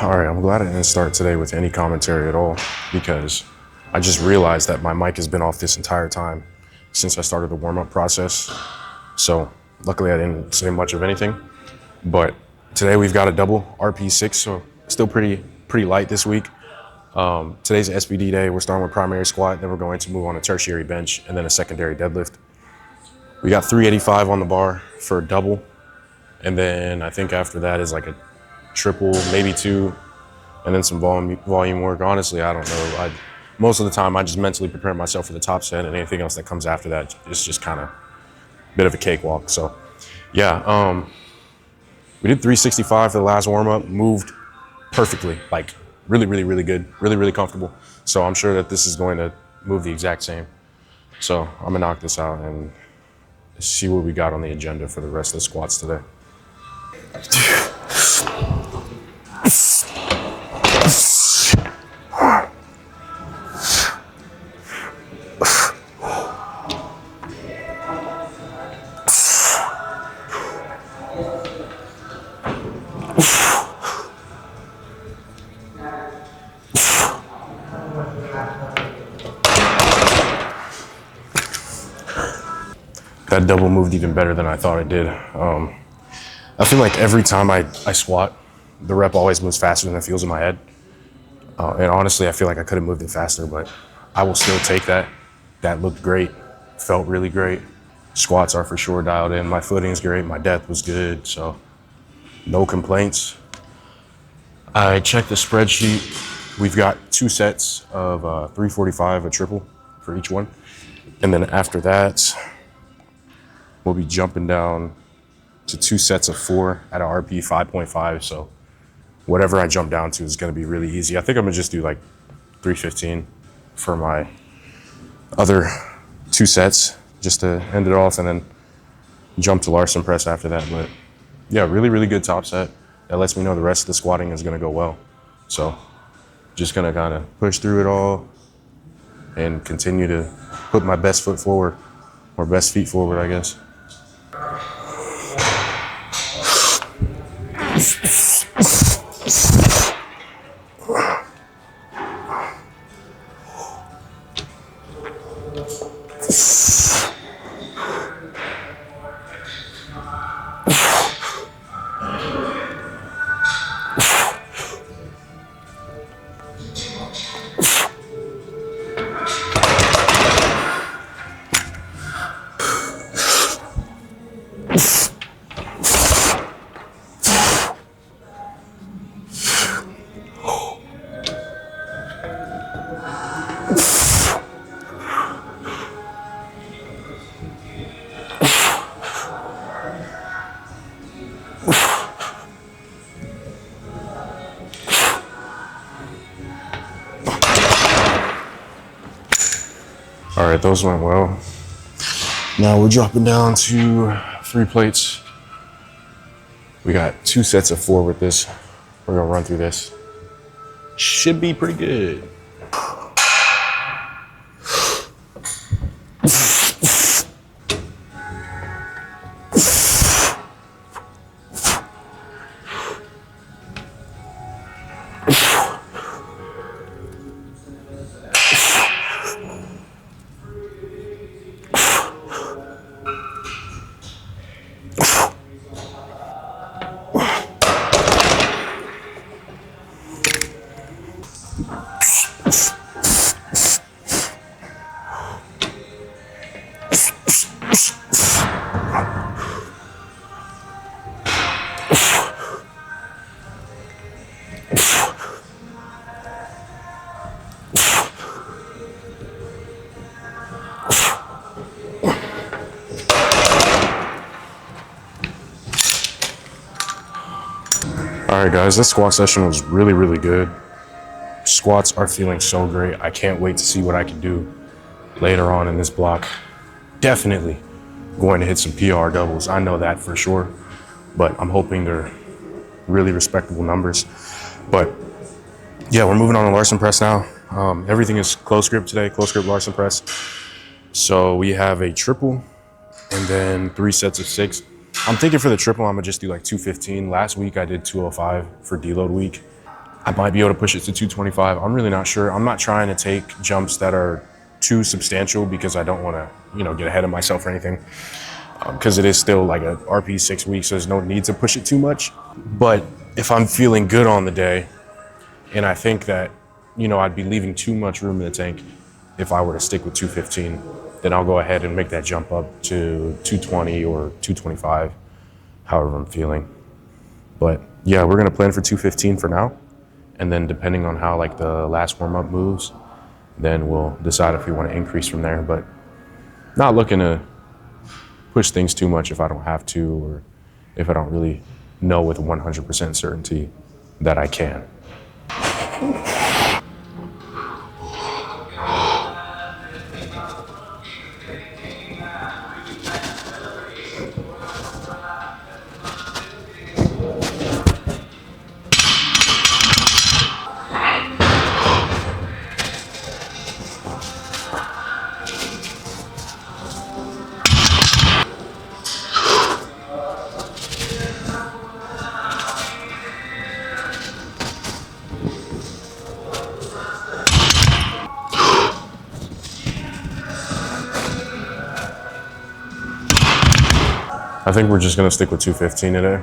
All right, I'm glad I didn't start today with any commentary at all because I just realized that my mic has been off this entire time since I started the warm-up process. So luckily I didn't say much of anything, but today we've got a double RP6, so still pretty light this week. Today's SBD day. We're starting with primary squat, then we're going to move on to tertiary bench and then a secondary deadlift. We got 385 on the bar for a double, and then I think after that is like a triple, maybe two, and then some volume work. Honestly, I don't know. Most of the time, I just mentally prepare myself for the top set, and anything else that comes after that is just kind of a bit of a cakewalk. So, yeah, we did 365 for the last warm up. Moved perfectly, like really good, really comfortable. So I'm sure that this is going to move the exact same. So I'm gonna knock this out and see what we got on the agenda for the rest of the squats today. That double moved even better than I thought it did. I feel like every time I squat, the rep always moves faster than it feels in my head. And honestly, I feel like I could have moved it faster, but I will still take that. That looked great, felt really great. Squats are for sure dialed in. My footing's great, my depth was good, so no complaints. I checked the spreadsheet. We've got 2 sets of 345, a triple for each one. And then after that, we'll be jumping down to 2 sets of 4 at an RP 5.5. So whatever I jump down to is going to be really easy. I think I'm going to just do like 315 for my other 2 sets just to end it off, and then jump to larsen press after that. But yeah, really good top set. That lets me know the rest of the squatting is going to go well. So just going to kind of push through it all and continue to put my best foot forward, or best feet forward, I guess. All right, those went well. Now we're dropping down to 3 plates. We got 2 sets of 4 with this. We're gonna run through this. Should be pretty good. All right, guys, this squat session was really good. Squats are feeling so great. I can't wait to see what I can do later on in this block. Definitely going to hit some PR doubles. I know that for sure, but I'm hoping they're really respectable numbers. But yeah, we're moving on to larsen press now. Everything is close grip today, close grip larsen press. So we have a triple and then 3 sets of 6. I'm thinking for the triple, I'm gonna just do like 215. Last week I did 205 for deload week. I might be able to push it to 225. I'm really not sure. I'm not trying to take jumps that are too substantial because I don't want to, get ahead of myself or anything. Because it is still like a RP 6 weeks, so there's no need to push it too much. But if I'm feeling good on the day, and I think that, I'd be leaving too much room in the tank if I were to stick with 215, then I'll go ahead and make that jump up to 220 or 225, however I'm feeling. But yeah, we're gonna plan for 215 for now. And then depending on how like the last warm up moves, then we'll decide if we want to increase from there. But not looking to push things too much if I don't have to, or if I don't really know with 100% certainty that I can. I think we're just gonna stick with 215 today.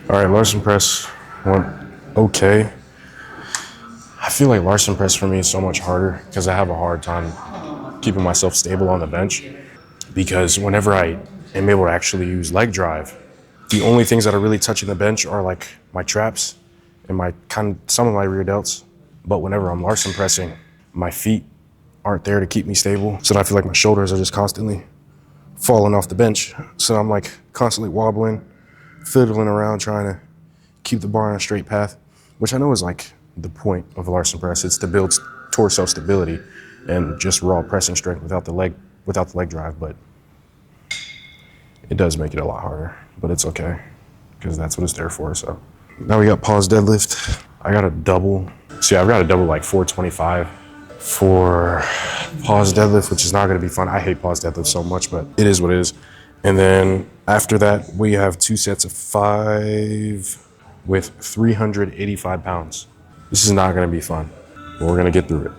All right, Larsen press went okay. I feel like Larsen press for me is so much harder because I have a hard time keeping myself stable on the bench. Because whenever I am able to actually use leg drive, the only things that are really touching the bench are like my traps and some of my rear delts. But whenever I'm Larsen pressing, my feet aren't there to keep me stable. So I feel like my shoulders are just constantly falling off the bench. So I'm like constantly wobbling, fiddling around trying to keep the bar on a straight path, which I know is like the point of Larsen press. It's to build torso stability and just raw pressing strength without the leg drive. But it does make it a lot harder, but it's okay because that's what it's there for. So now we got pause deadlift. I got a double. See, I've got a double like 425 for pause deadlift, which is not going to be fun. I hate pause deadlift so much, but it is what it is. And then after that, we have 2 sets of 5 with 385 pounds. This is not going to be fun, but we're going to get through it.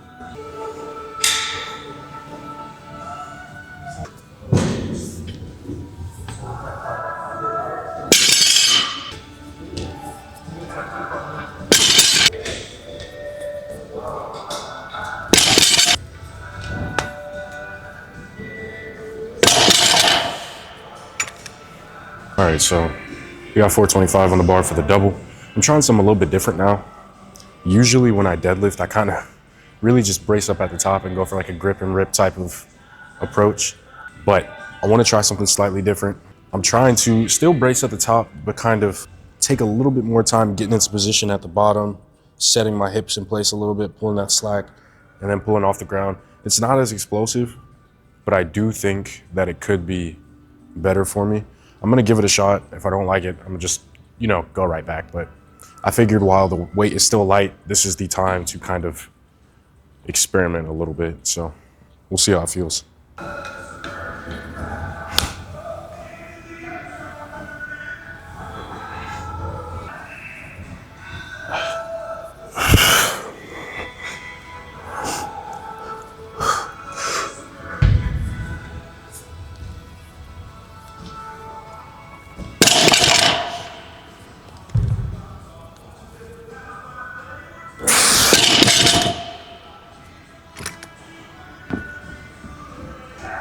All right, so we got 425 on the bar for the double. I'm trying something a little bit different now. Usually when I deadlift, I kind of really just brace up at the top and go for like a grip and rip type of approach. But I want to try something slightly different. I'm trying to still brace at the top, but kind of take a little bit more time getting into position at the bottom, setting my hips in place a little bit, pulling that slack, and then pulling off the ground. It's not as explosive, but I do think that it could be better for me. I'm gonna give it a shot. If I don't like it, I'm gonna just, go right back. But I figured while the weight is still light, this is the time to kind of experiment a little bit. So we'll see how it feels.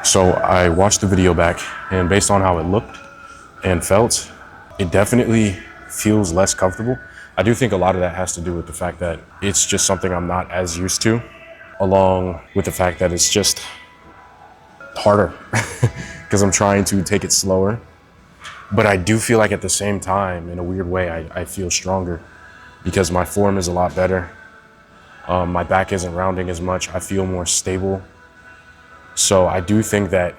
So I watched the video back, and based on how it looked and felt, it definitely feels less comfortable. I do think a lot of that has to do with the fact that it's just something I'm not as used to, along with the fact that it's just harder because I'm trying to take it slower. But I do feel like at the same time, in a weird way, I feel stronger because my form is a lot better. My back isn't rounding as much. I feel more stable. So I do think that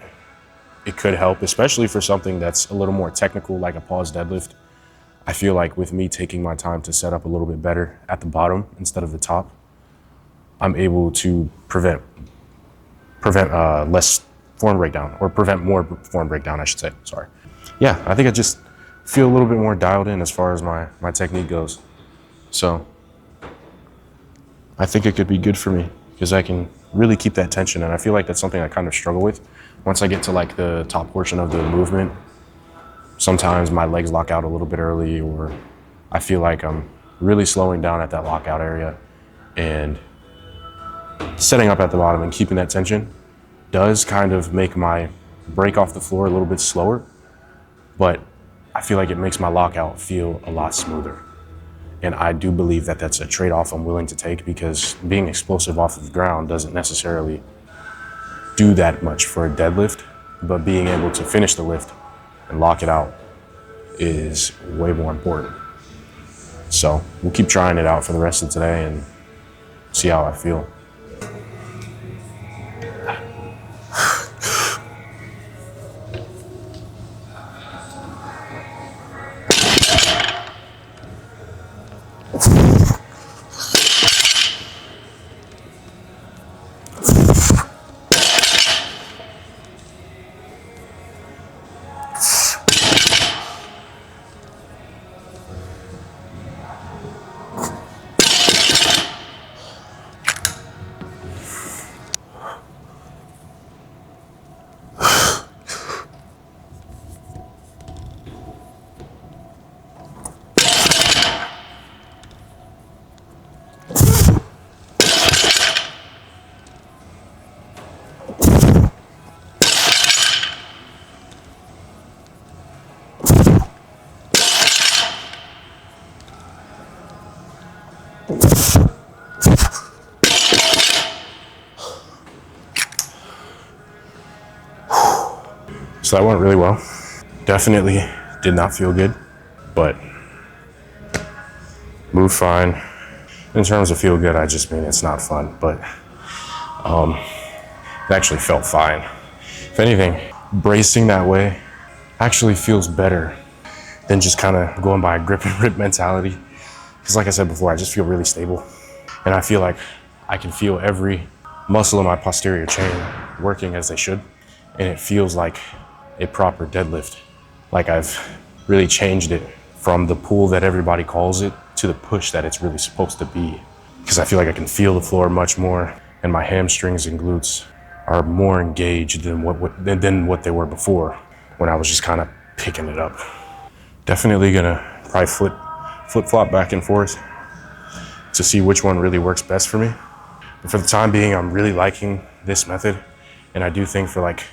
it could help, especially for something that's a little more technical, like a pause deadlift. I feel like with me taking my time to set up a little bit better at the bottom instead of the top, I'm able to prevent less form breakdown, or prevent more form breakdown, I should say. Sorry. Yeah, I think I just feel a little bit more dialed in as far as my technique goes. So I think it could be good for me because I can really keep that tension. And I feel like that's something I kind of struggle with. Once I get to like the top portion of the movement, sometimes my legs lock out a little bit early, or I feel like I'm really slowing down at that lockout area, and setting up at the bottom and keeping that tension does kind of make my break off the floor a little bit slower, but I feel like it makes my lockout feel a lot smoother. And I do believe that that's a trade-off I'm willing to take, because being explosive off of the ground doesn't necessarily do that much for a deadlift, but being able to finish the lift and lock it out is way more important. So we'll keep trying it out for the rest of today and see how I feel. So that went really well. Definitely did not feel good, but moved fine. In terms of feel good, I just mean it's not fun, but it actually felt fine. If anything, bracing that way actually feels better than just kind of going by a grip and rip mentality. Because like I said before, I just feel really stable. And I feel like I can feel every muscle in my posterior chain working as they should. And it feels like a proper deadlift. Like I've really changed it from the pull that everybody calls it to the push that it's really supposed to be. Because I feel like I can feel the floor much more, and my hamstrings and glutes are more engaged than what they were before, when I was just kind of picking it up. Definitely gonna probably flip-flop back and forth to see which one really works best for me. But for the time being, I'm really liking this method. And I do think for like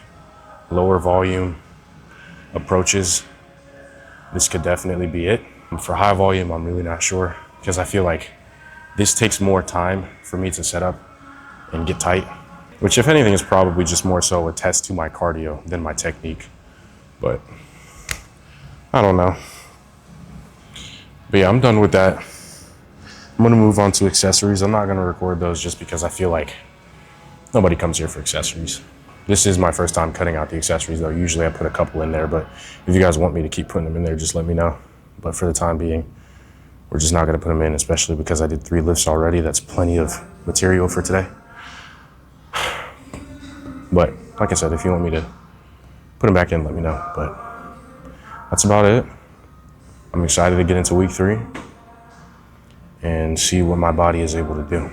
lower volume approaches, this could definitely be it. And for high volume, I'm really not sure, because I feel like this takes more time for me to set up and get tight, which if anything is probably just more so a test to my cardio than my technique. But I don't know. But yeah, I'm done with that. I'm gonna move on to accessories. I'm not gonna record those just because I feel like nobody comes here for accessories. This is my first time cutting out the accessories though. Usually I put a couple in there, but if you guys want me to keep putting them in there, just let me know. But for the time being, we're just not gonna put them in, especially because I did 3 lifts already. That's plenty of material for today. But like I said, if you want me to put them back in, let me know. But that's about it. I'm excited to get into week 3 and see what my body is able to do.